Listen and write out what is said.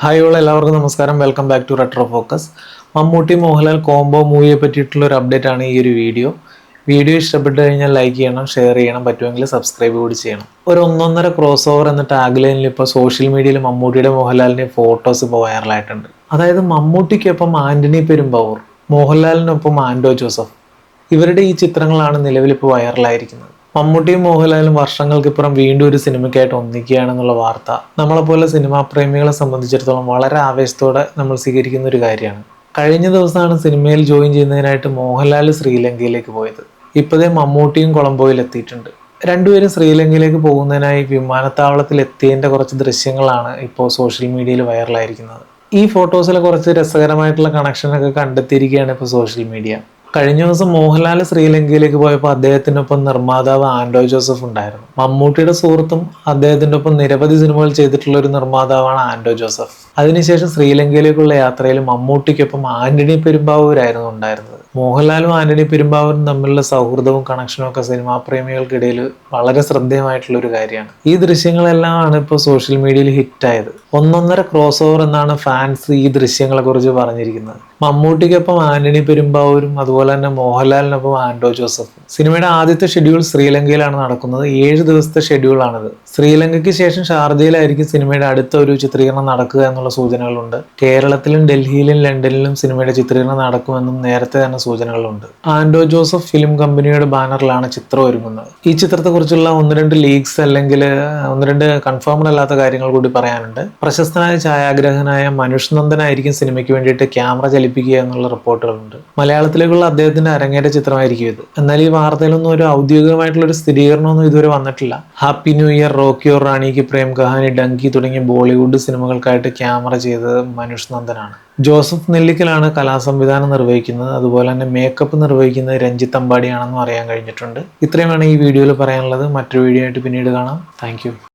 Hi all എല്ലാവർക്കും നമസ്കാരം. Welcome back to retro focus. Mammootty Mohanlal combo മൂവിയെ പറ്റിയിട്ടുള്ള ഒരു അപ്ഡേറ്റ് ആണ് ഈ ഒരു വീഡിയോ. ഇഷ്ടപ്പെട്ടു കഴിഞ്ഞാൽ ലൈക്ക് ചെയ്യണം, ഷെയർ ചെയ്യണം, പറ്റുമെങ്കിൽ സബ്സ്ക്രൈബ് കൂടി ചെയ്യണം. ഒരു ഒന്നൊന്നര ക്രോസ് ഓവർ എന്ന ടാഗ് ലൈനിൽ ഇപ്പോൾ സോഷ്യൽ മീഡിയയിൽ മമ്മൂട്ടിയുടെ മോഹൻലാലിൻ്റെ ഫോട്ടോസ് ഇപ്പോൾ വൈറലായിട്ടുണ്ട്. അതായത് മമ്മൂട്ടിക്കൊപ്പം ആന്റണി പെരുമ്പാവൂർ, മോഹൻലാലിനൊപ്പം ആൻഡോ ജോസഫ്, ഇവരുടെ ഈ ചിത്രങ്ങളാണ് നിലവിൽ ഇപ്പോൾ വൈറലായിരിക്കുന്നത്. മമ്മൂട്ടിയും മോഹൻലാലും വർഷങ്ങൾക്കിപ്പുറം വീണ്ടും ഒരു സിനിമയ്ക്കായിട്ട് ഒന്നിക്കുകയാണെന്നുള്ള വാർത്ത നമ്മളെപ്പോലെ സിനിമാ പ്രേമികളെ സംബന്ധിച്ചിടത്തോളം വളരെ ആവേശത്തോടെ നമ്മൾ സ്വീകരിക്കുന്ന ഒരു കാര്യമാണ്. കഴിഞ്ഞ ദിവസമാണ് സിനിമയിൽ ജോയിൻ ചെയ്യുന്നതിനായിട്ട് മോഹൻലാൽ ശ്രീലങ്കയിലേക്ക് പോയത്. ഇപ്പോഴേ മമ്മൂട്ടിയും കൊളംബോയിൽ എത്തിയിട്ടുണ്ട്. രണ്ടുപേരും ശ്രീലങ്കയിലേക്ക് പോകുന്നതിനായി വിമാനത്താവളത്തിൽ എത്തിയതിൻ്റെ കുറച്ച് ദൃശ്യങ്ങളാണ് ഇപ്പോൾ സോഷ്യൽ മീഡിയയിൽ വൈറലായിരിക്കുന്നത്. ഈ ഫോട്ടോസിലെ കുറച്ച് രസകരമായിട്ടുള്ള കണക്ഷനൊക്കെ കണ്ടെത്തിയിരിക്കുകയാണ് ഇപ്പോൾ സോഷ്യൽ മീഡിയ. കഴിഞ്ഞ ദിവസം മോഹൻലാൽ ശ്രീലങ്കയിലേക്ക് പോയപ്പോൾ അദ്ദേഹത്തിനൊപ്പം നിർമ്മാതാവ് ആൻഡോ ജോസഫ് ഉണ്ടായിരുന്നു. മമ്മൂട്ടിയുടെ സുഹൃത്തും അദ്ദേഹത്തിൻ്റെ ഒപ്പം നിരവധി സിനിമകൾ ചെയ്തിട്ടുള്ള ഒരു നിർമ്മാതാവാണ് ആൻഡോ ജോസഫ്. അതിനുശേഷം ശ്രീലങ്കയിലേക്കുള്ള യാത്രയിൽ മമ്മൂട്ടിക്കൊപ്പം ആന്റണി പെരുമ്പാവൂരായിരുന്നു ഉണ്ടായിരുന്നത്. മോഹൻലാലും ആന്റണി പെരുമ്പാവൂരും തമ്മിലുള്ള സൗഹൃദവും കണക്ഷനും ഒക്കെ സിനിമാ പ്രേമികൾക്കിടയിൽ വളരെ ശ്രദ്ധേയമായിട്ടുള്ള ഒരു കാര്യമാണ്. ഈ ദൃശ്യങ്ങളെല്ലാം ഇപ്പോൾ സോഷ്യൽ മീഡിയയിൽ ഹിറ്റായത്. ഒന്നൊന്നര ക്രോസ് ഓവർ എന്നാണ് ഫാൻസ് ഈ ദൃശ്യങ്ങളെ കുറിച്ച് പറഞ്ഞിരിക്കുന്നത്. മമ്മൂട്ടിക്കൊപ്പം ആന്റണി പെരുമ്പാവൂരും അതുപോലെ തന്നെ മോഹൻലാലിനൊപ്പം ആൻഡോ ജോസഫും. സിനിമയുടെ ആദ്യത്തെ ഷെഡ്യൂൾ ശ്രീലങ്കയിലാണ് നടക്കുന്നത്. 7 ദിവസത്തെ ഷെഡ്യൂളാണിത്. ശ്രീലങ്കയ്ക്ക് ശേഷം ഷാർജയിലായിരിക്കും സിനിമയുടെ അടുത്ത ഒരു ചിത്രീകരണം നടക്കുക എന്നുള്ള സൂചനകളുണ്ട്. കേരളത്തിലും ഡൽഹിയിലും ലണ്ടനിലും സിനിമയുടെ ചിത്രീകരണം നടക്കുമെന്നും നേരത്തെ തന്നെ സൂചനകളുണ്ട്. ആൻഡോ ജോസഫ് ഫിലിം കമ്പനിയുടെ ബാനറിലാണ് ചിത്രം ഒരുങ്ങുന്നത്. ഈ ചിത്രത്തെക്കുറിച്ചുള്ള 1-2 ലീക്സ് അല്ലെങ്കിൽ 1-2 കൺഫേംഡ് അല്ലാത്ത കാര്യങ്ങൾ കൂടി പറയാനുണ്ട്. പ്രശസ്തനായ ഛായാഗ്രാഹകനായ മനുഷ് നന്ദനായിരിക്കും സിനിമയ്ക്ക് വേണ്ടിയിട്ട് ക്യാമറ ചലിപ്പിക്കുക എന്നുള്ള റിപ്പോർട്ടുകളുണ്ട്. മലയാളത്തിലേക്കുള്ള അദ്ദേഹത്തിന്റെ അരങ്ങേറ്റ ചിത്രമായിരിക്കും ഇത്. എന്നാൽ ഈ വാർത്തയിലൊന്നും ഒരു ഔദ്യോഗികമായിട്ടുള്ള ഒരു സ്ഥിരീകരണമൊന്നും ഇതുവരെ വന്നിട്ടില്ല. Happy new year, Rocky Aur റാണിക്ക് പ്രേം കഹാനി, ഡങ്കി തുടങ്ങിയ ബോളിവുഡ് സിനിമകൾക്കായിട്ട് ക്യാമറ ചെയ്തത് മനുഷ് നന്ദനാണ്. ജോസഫ് നെല്ലിക്കലാണ് കലാസംവിധാനം നിർവഹിക്കുന്നത്. അതുപോലെ തന്നെ മേക്കപ്പ് നിർവഹിക്കുന്നത് രഞ്ജിത്ത് അമ്പാടിയാണെന്നും അറിയാൻ കഴിഞ്ഞിട്ടുണ്ട്. ഇത്രയുമാണ് ഈ വീഡിയോയിൽ പറയാനുള്ളത്. മറ്റൊരു വീഡിയോ ആയിട്ട് പിന്നീട് കാണാം. താങ്ക്